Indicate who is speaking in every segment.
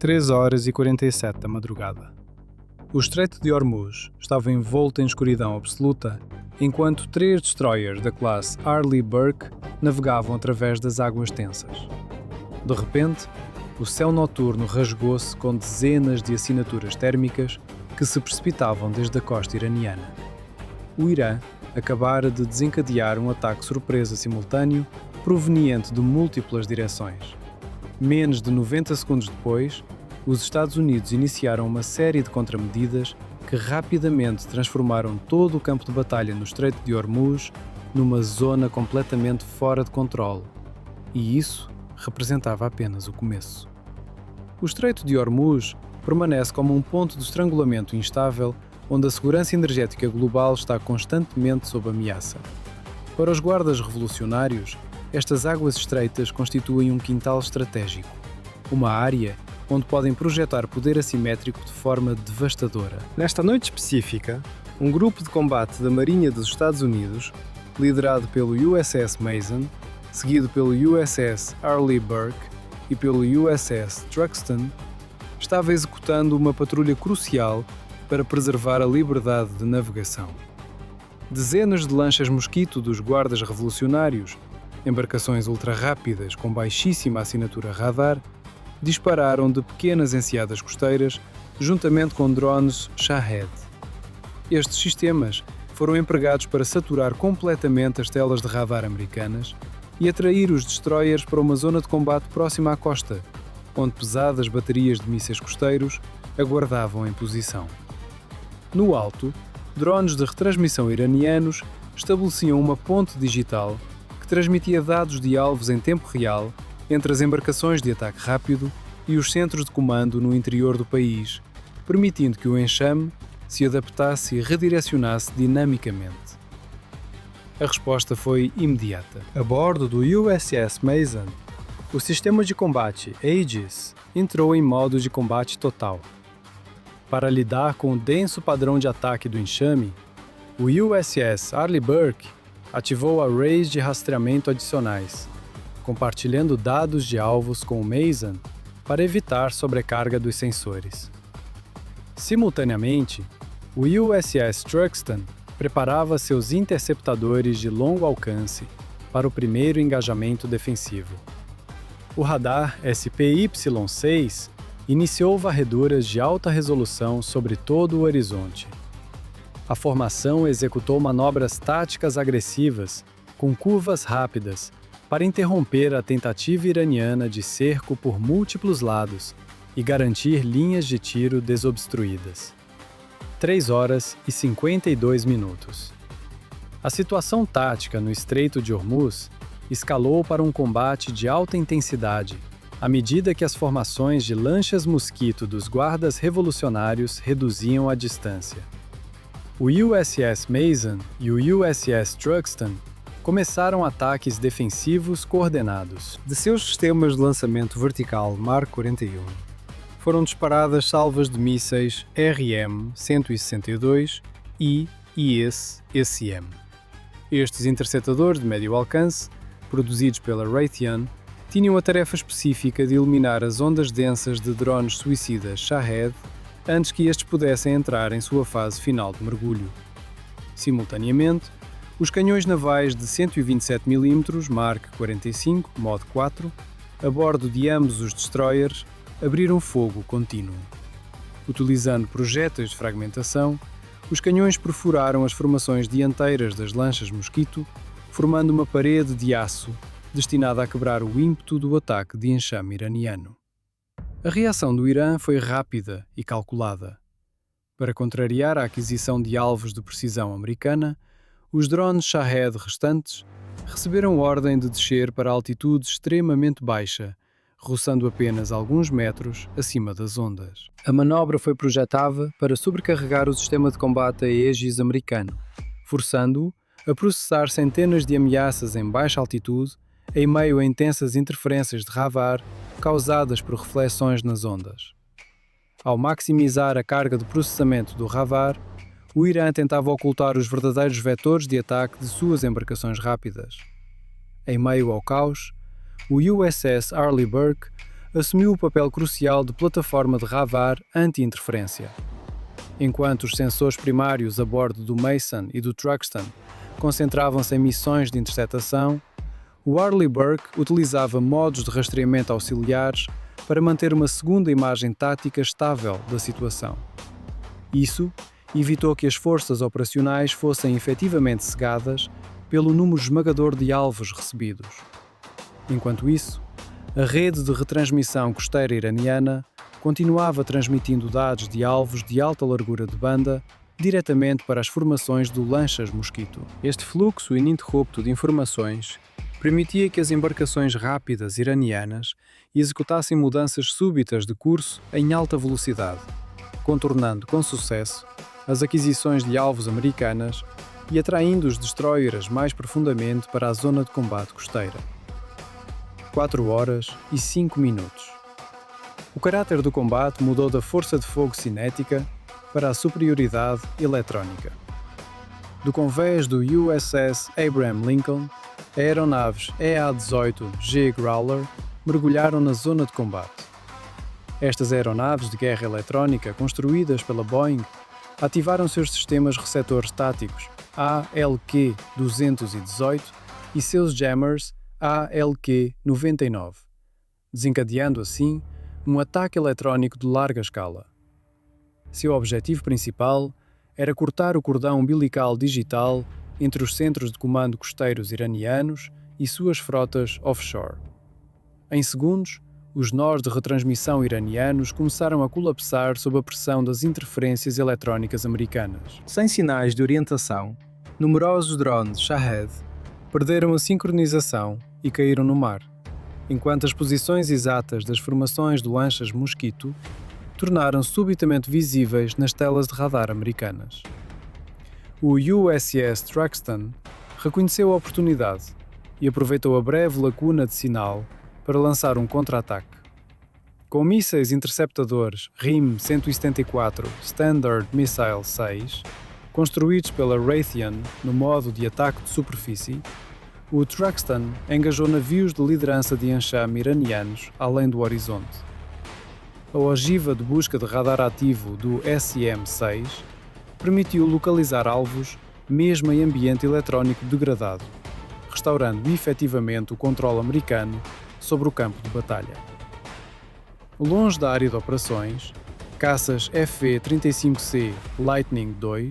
Speaker 1: 3h47 da madrugada. O Estreito de Hormuz estava envolto em escuridão absoluta, enquanto 3 destroyers da classe Arleigh Burke navegavam através das águas tensas. De repente, o céu noturno rasgou-se com dezenas de assinaturas térmicas que se precipitavam desde a costa iraniana. O Irã acabara de desencadear um ataque surpresa simultâneo proveniente de múltiplas direções. Menos de 90 segundos depois, os Estados Unidos iniciaram uma série de contramedidas que rapidamente transformaram todo o campo de batalha no Estreito de Hormuz numa zona completamente fora de controle. E isso representava apenas o começo. O Estreito de Hormuz permanece como um ponto de estrangulamento instável onde a segurança energética global está constantemente sob ameaça. Para os guardas revolucionários, estas águas estreitas constituem um quintal estratégico, uma área onde podem projetar poder assimétrico de forma devastadora.
Speaker 2: Nesta noite específica, um grupo de combate da Marinha dos Estados Unidos, liderado pelo USS Mason, seguido pelo USS Arleigh Burke e pelo USS Truxtun, estava executando uma patrulha crucial para preservar a liberdade de navegação. Dezenas de lanchas mosquito dos guardas revolucionários, embarcações ultra-rápidas com baixíssima assinatura radar, dispararam de pequenas enseadas costeiras juntamente com drones Shahed. Estes sistemas foram empregados para saturar completamente as telas de radar americanas e atrair os destroyers para uma zona de combate próxima à costa, onde pesadas baterias de mísseis costeiros aguardavam em posição. No alto, drones de retransmissão iranianos estabeleciam uma ponte digital que transmitia dados de alvos em tempo real entre as embarcações de ataque rápido e os centros de comando no interior do país, permitindo que o enxame se adaptasse e redirecionasse dinamicamente. A resposta foi imediata.
Speaker 1: A bordo do USS Mason, o sistema de combate Aegis entrou em modo de combate total. Para lidar com o denso padrão de ataque do enxame, o USS Arleigh Burke ativou arrays de rastreamento adicionais, compartilhando dados de alvos com o Mason para evitar sobrecarga dos sensores. Simultaneamente, o USS Truxtun preparava seus interceptadores de longo alcance para o primeiro engajamento defensivo. O radar SPY-6 iniciou varreduras de alta resolução sobre todo o horizonte. A formação executou manobras táticas agressivas com curvas rápidas para interromper a tentativa iraniana de cerco por múltiplos lados e garantir linhas de tiro desobstruídas. 3h52. A situação tática no Estreito de Hormuz escalou para um combate de alta intensidade à medida que as formações de lanchas mosquito dos guardas revolucionários reduziam a distância. O USS Mason e o USS Truxtun começaram ataques defensivos coordenados.
Speaker 2: De seus sistemas de lançamento vertical Mark 41, foram disparadas salvas de mísseis RM-162 e IS-SM. Estes interceptadores de médio alcance, produzidos pela Raytheon, tinham a tarefa específica de eliminar as ondas densas de drones suicidas Shahed antes que estes pudessem entrar em sua fase final de mergulho. Simultaneamente, os canhões navais de 127 mm Mark 45 Mod 4, a bordo de ambos os destroyers, abriram fogo contínuo. Utilizando projéteis de fragmentação, os canhões perfuraram as formações dianteiras das lanchas mosquito, formando uma parede de aço destinada a quebrar o ímpeto do ataque de enxame iraniano. A reação do Irã foi rápida e calculada. Para contrariar a aquisição de alvos de precisão americana, os drones Shahed restantes receberam ordem de descer para altitude extremamente baixa, roçando apenas alguns metros acima das ondas. A manobra foi projetada para sobrecarregar o sistema de combate Aegis americano, forçando-o a processar centenas de ameaças em baixa altitude em meio a intensas interferências de radar causadas por reflexões nas ondas. Ao maximizar a carga de processamento do radar, o Irã tentava ocultar os verdadeiros vetores de ataque de suas embarcações rápidas. Em meio ao caos, o USS Arleigh Burke
Speaker 1: assumiu o papel crucial de plataforma de radar anti-interferência. Enquanto os sensores primários a bordo do Mason e do Truxtun concentravam-se em missões de interceptação, o Arleigh Burke utilizava modos de rastreamento auxiliares para manter uma segunda imagem tática estável da situação. Isso evitou que as forças operacionais fossem efetivamente cegadas pelo número esmagador de alvos recebidos. Enquanto isso, a rede de retransmissão costeira iraniana continuava transmitindo dados de alvos de alta largura de banda diretamente para as formações do Lanchas Mosquito. Este fluxo ininterrupto de informações permitia que as embarcações rápidas iranianas executassem mudanças súbitas de curso em alta velocidade, contornando com sucesso as aquisições de alvos americanas e atraindo os destroyers mais profundamente para a zona de combate costeira. 4 horas e 5 minutos. O caráter do combate mudou da força de fogo cinética para a superioridade eletrónica. Do convés do USS Abraham Lincoln, aeronaves EA-18G Growler mergulharam na zona de combate. Estas aeronaves de guerra eletrónica construídas pela Boeing ativaram seus sistemas receptores táticos ALQ-218 e seus jammers ALQ-99, desencadeando assim um ataque eletrónico de larga escala. Seu objetivo principal era cortar o cordão umbilical digital entre os centros de comando costeiros iranianos e suas frotas offshore. Em segundos, os nós de retransmissão iranianos começaram a colapsar sob a pressão das interferências eletrónicas americanas. Sem sinais de orientação, numerosos drones Shahed perderam a sincronização e caíram no mar, enquanto as posições exatas das formações do Lanchas Mosquito tornaram-se subitamente visíveis nas telas de radar americanas. O USS Truxtun reconheceu a oportunidade e aproveitou a breve lacuna de sinal para lançar um contra-ataque. Com mísseis interceptadores RIM-174 Standard Missile 6, construídos pela Raytheon no modo de ataque de superfície, o Truxtun engajou navios de liderança de enxame iranianos além do horizonte. A ogiva de busca de radar ativo do SM-6 permitiu localizar alvos mesmo em ambiente eletrónico degradado, restaurando efetivamente o controle americano sobre o campo de batalha. Longe da área de operações, caças F-35C Lightning II,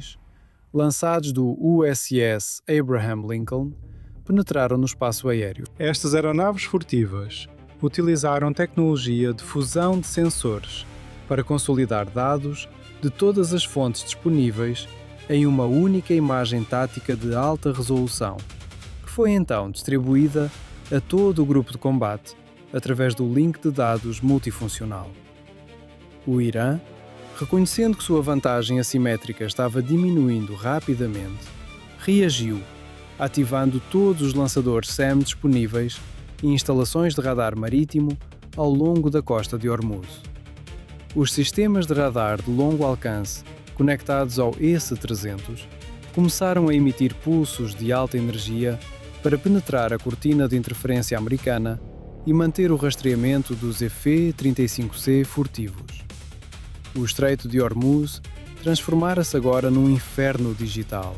Speaker 1: lançados do USS Abraham Lincoln, penetraram no espaço aéreo. Estas aeronaves furtivas utilizaram tecnologia de fusão de sensores para consolidar dados de todas as fontes disponíveis em uma única imagem tática de alta resolução, que foi então distribuída a todo o grupo de combate através do link de dados multifuncional. O Irã, reconhecendo que sua vantagem assimétrica estava diminuindo rapidamente, reagiu, ativando todos os lançadores SAM disponíveis e instalações de radar marítimo ao longo da costa de Hormuz. Os sistemas de radar de longo alcance conectados ao ES-300 começaram a emitir pulsos de alta energia para penetrar a cortina de interferência americana e manter o rastreamento dos F-35C furtivos. O Estreito de Hormuz transformara-se agora num inferno digital,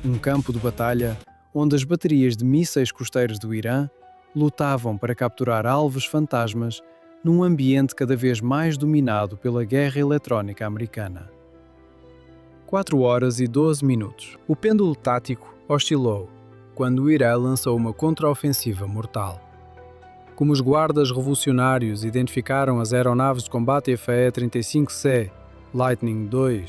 Speaker 1: um campo de batalha onde as baterias de mísseis costeiros do Irã lutavam para capturar alvos fantasmas num ambiente cada vez mais dominado pela guerra eletrónica americana. 4 horas e 12 minutos. O pêndulo tático oscilou quando o Irã lançou uma contraofensiva mortal. Como os guardas revolucionários identificaram as aeronaves de combate FE-35C Lightning II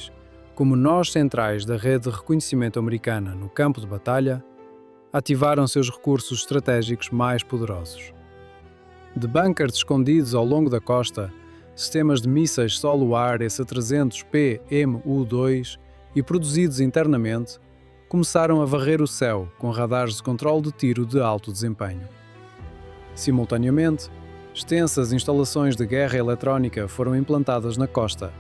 Speaker 1: como nós centrais da rede de reconhecimento americana no campo de batalha, ativaram seus recursos estratégicos mais poderosos. De bunkers escondidos ao longo da costa, sistemas de mísseis solo-ar S-300P MU-2 e produzidos internamente, começaram a varrer o céu com radares de controle de tiro de alto desempenho. Simultaneamente, extensas instalações de guerra eletrónica foram implantadas na costa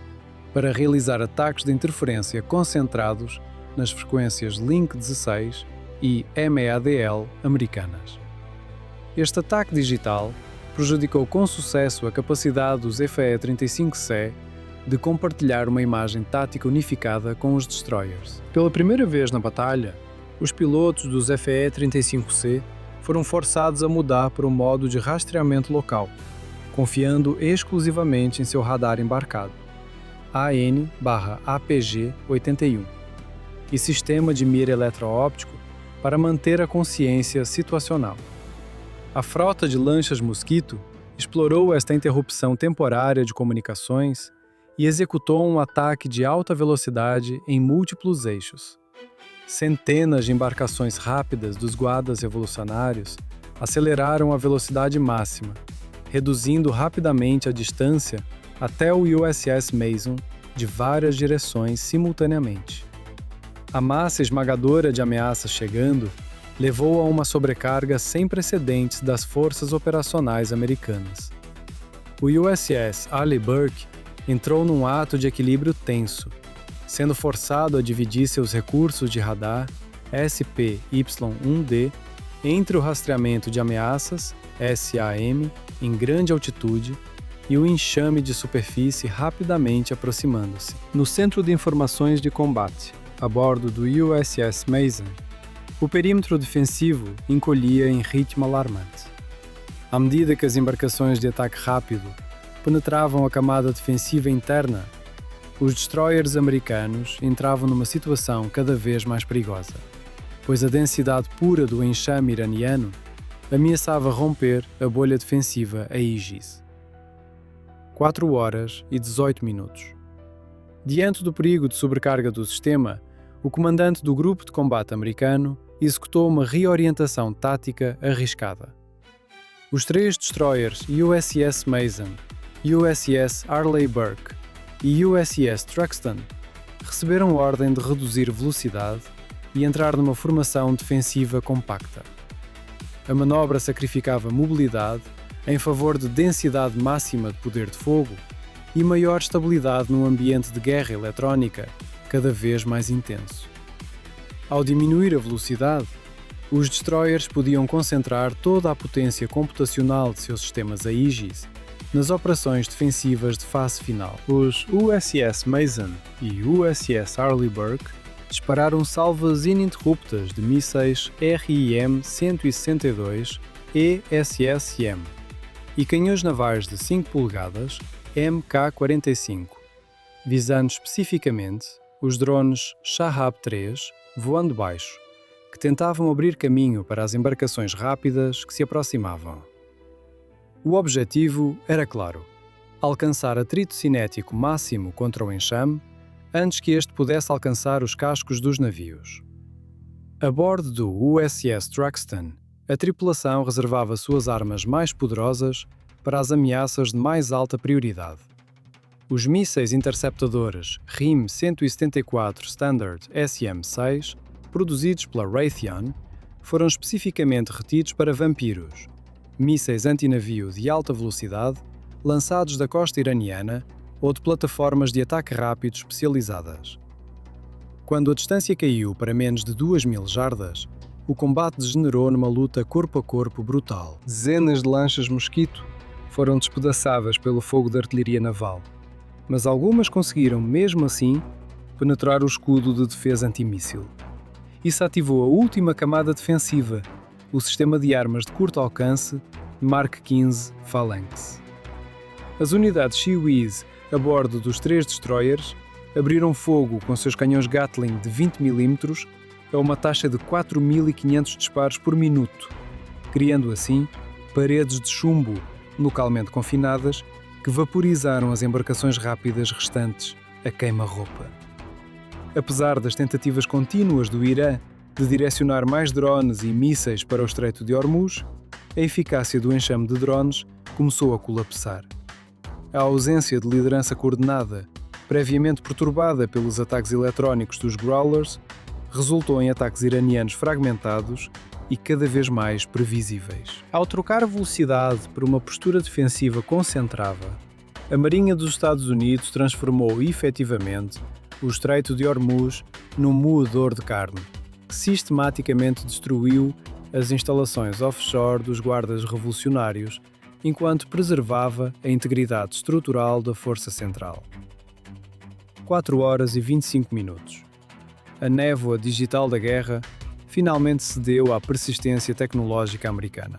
Speaker 1: para realizar ataques de interferência concentrados nas frequências Link 16 e MEADL americanas. Este ataque digital prejudicou com sucesso a capacidade dos FE-35C de compartilhar uma imagem tática unificada com os destroyers. Pela primeira vez na batalha, os pilotos dos FE-35C foram forçados a mudar para um modo de rastreamento local, confiando exclusivamente em seu radar embarcado, AN/APG-81, e sistema de mira eletroóptico para manter a consciência situacional. A frota de lanchas Mosquito explorou esta interrupção temporária de comunicações e executou um ataque de alta velocidade em múltiplos eixos. Centenas de embarcações rápidas dos guardas revolucionários aceleraram a velocidade máxima, reduzindo rapidamente a distância até o USS Mason de várias direções simultaneamente. A massa esmagadora de ameaças chegando levou a uma sobrecarga sem precedentes das forças operacionais americanas. O USS Arleigh Burke entrou num ato de equilíbrio tenso, sendo forçado a dividir seus recursos de radar SPY-1D entre o rastreamento de ameaças SAM em grande altitude e o enxame de superfície rapidamente aproximando-se. No Centro de Informações de Combate, a bordo do USS Mason, o perímetro defensivo encolhia em ritmo alarmante. À medida que as embarcações de ataque rápido penetravam a camada defensiva interna, os destroyers americanos entravam numa situação cada vez mais perigosa, pois a densidade pura do enxame iraniano ameaçava romper a bolha defensiva Aegis. 4 horas e 18 minutos. Diante do perigo de sobrecarga do sistema, o comandante do grupo de combate americano executou uma reorientação tática arriscada. Os 3 destroyers USS Mason, USS Arleigh Burke e USS Truxtun receberam ordem de reduzir velocidade e entrar numa formação defensiva compacta. A manobra sacrificava mobilidade em favor de densidade máxima de poder de fogo e maior estabilidade num ambiente de guerra eletrónica cada vez mais intenso. Ao diminuir a velocidade, os destroyers podiam concentrar toda a potência computacional de seus sistemas Aegis nas operações defensivas de fase final. Os USS Mason e USS Arleigh Burke dispararam salvas ininterruptas de mísseis RIM-162 ESSM e canhões navais de 5 polegadas MK-45, visando especificamente os drones Shahab-3 voando baixo, que tentavam abrir caminho para as embarcações rápidas que se aproximavam. O objetivo era claro: alcançar atrito cinético máximo contra o enxame antes que este pudesse alcançar os cascos dos navios. A bordo do USS Truxtun, a tripulação reservava suas armas mais poderosas para as ameaças de mais alta prioridade. Os mísseis interceptadores RIM-174 Standard SM-6, produzidos pela Raytheon, foram especificamente retidos para Vampiros, mísseis antinavio de alta velocidade lançados da costa iraniana ou de plataformas de ataque rápido especializadas. Quando a distância caiu para menos de 2.000 jardas, o combate degenerou numa luta corpo a corpo brutal. Dezenas de lanchas Mosquito foram despedaçadas pelo fogo da artilharia naval, mas algumas conseguiram, mesmo assim, penetrar o escudo de defesa antimíssil. Isso ativou a última camada defensiva, o sistema de armas de curto alcance Mark XV Phalanx. As unidades Chiwees a bordo dos 3 destroyers abriram fogo com seus canhões Gatling de 20 mm a uma taxa de 4.500 disparos por minuto, criando assim paredes de chumbo localmente confinadas que vaporizaram as embarcações rápidas restantes a queima-roupa. Apesar das tentativas contínuas do Irã de direcionar mais drones e mísseis para o Estreito de Hormuz, a eficácia do enxame de drones começou a colapsar. A ausência de liderança coordenada, previamente perturbada pelos ataques eletrónicos dos Growlers, resultou em ataques iranianos fragmentados e cada vez mais previsíveis. Ao trocar velocidade por uma postura defensiva concentrada, a Marinha dos Estados Unidos transformou efetivamente o Estreito de Hormuz num moedor de carne, que sistematicamente destruiu as instalações offshore dos guardas revolucionários enquanto preservava a integridade estrutural da força central. 4 horas e 25 minutos. A névoa digital da guerra finalmente cedeu à persistência tecnológica americana.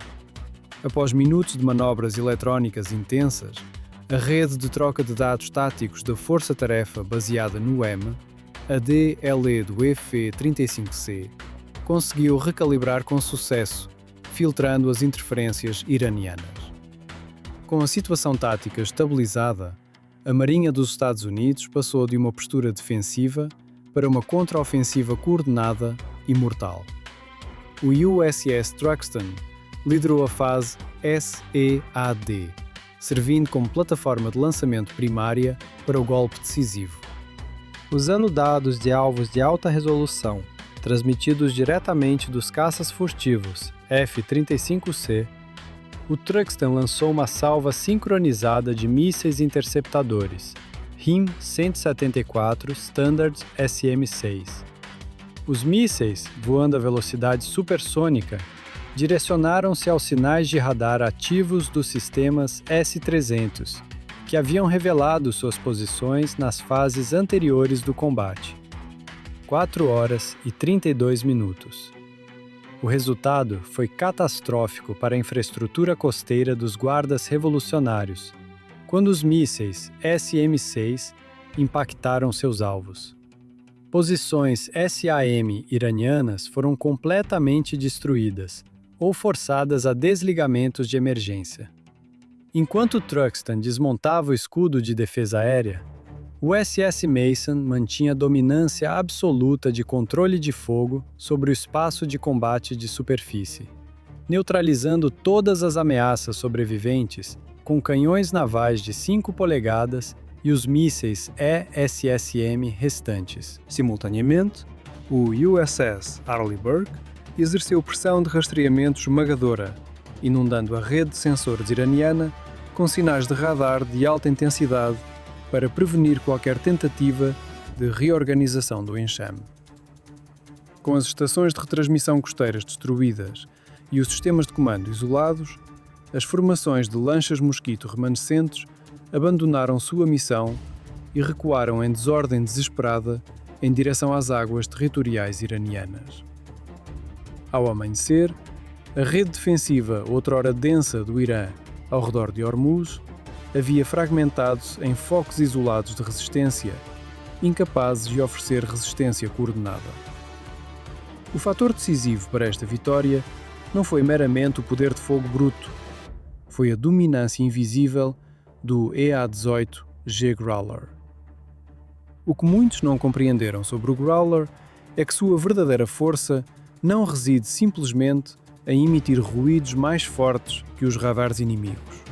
Speaker 1: Após minutos de manobras eletrónicas intensas, a rede de troca de dados táticos da Força-Tarefa baseada no M, a DLE do EF-35C, conseguiu recalibrar com sucesso, filtrando as interferências iranianas. Com a situação tática estabilizada, a Marinha dos Estados Unidos passou de uma postura defensiva para uma contraofensiva coordenada e mortal. O USS Truxtun liderou a fase SEAD, servindo como plataforma de lançamento primária para o golpe decisivo.
Speaker 3: Usando dados de alvos de alta resolução, transmitidos diretamente dos caças furtivos F-35C, o Truxtun lançou uma salva sincronizada de mísseis interceptadores RIM-174 Standard SM-6. Os mísseis, voando a velocidade supersônica, direcionaram-se aos sinais de radar ativos dos sistemas S-300, que haviam revelado suas posições nas fases anteriores do combate. 4 horas e 32 minutos. O resultado foi catastrófico para a infraestrutura costeira dos guardas revolucionários, quando os mísseis SM-6 impactaram seus alvos. Posições SAM iranianas foram completamente destruídas ou forçadas a desligamentos de emergência. Enquanto Truxtun desmontava o escudo de defesa aérea, o SS Mason mantinha dominância absoluta de controle de fogo sobre o espaço de combate de superfície, neutralizando todas as ameaças sobreviventes com canhões navais de 5 polegadas e os mísseis ESSM restantes.
Speaker 2: Simultaneamente, o USS Arleigh Burke exerceu pressão de rastreamento esmagadora, inundando a rede de sensores iraniana com sinais de radar de alta intensidade para prevenir qualquer tentativa de reorganização do enxame. Com as estações de retransmissão costeiras destruídas e os sistemas de comando isolados, as formações de lanchas mosquito remanescentes abandonaram sua missão e recuaram em desordem desesperada em direção às águas territoriais iranianas. Ao amanhecer, a rede defensiva outrora densa do Irã ao redor de Hormuz havia fragmentado-se em focos isolados de resistência, incapazes de oferecer resistência coordenada. O fator decisivo para esta vitória não foi meramente o poder de fogo bruto, foi a dominância invisível do EA-18G Growler. O que muitos não compreenderam sobre o Growler é que sua verdadeira força não reside simplesmente em emitir ruídos mais fortes que os radares inimigos.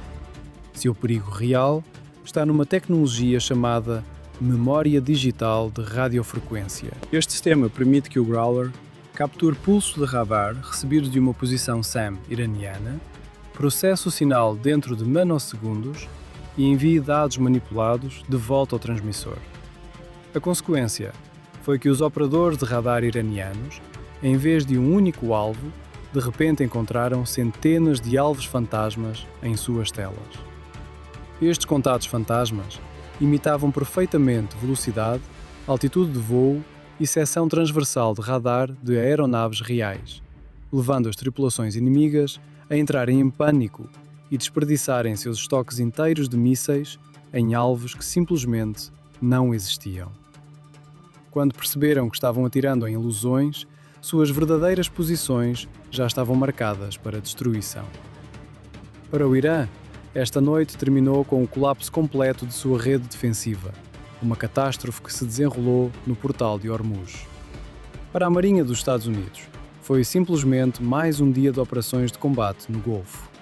Speaker 2: Seu perigo real está numa tecnologia chamada memória digital de radiofrequência. Este sistema permite que o Growler capture pulso de radar recebido de uma posição SAM iraniana, processe o sinal dentro de nanosegundos e envie dados manipulados de volta ao transmissor. A consequência foi que os operadores de radar iranianos, em vez de um único alvo, de repente encontraram centenas de alvos fantasmas em suas telas. Estes contatos fantasmas imitavam perfeitamente velocidade, altitude de voo e seção transversal de radar de aeronaves reais, levando as tripulações inimigas a entrarem em pânico e desperdiçarem seus estoques inteiros de mísseis em alvos que simplesmente não existiam. Quando perceberam que estavam atirando em ilusões, suas verdadeiras posições já estavam marcadas para destruição. Para o Irã, esta noite terminou com o colapso completo de sua rede defensiva, uma catástrofe que se desenrolou no portal de Hormuz. Para a Marinha dos Estados Unidos, foi simplesmente mais um dia de operações de combate no Golfo.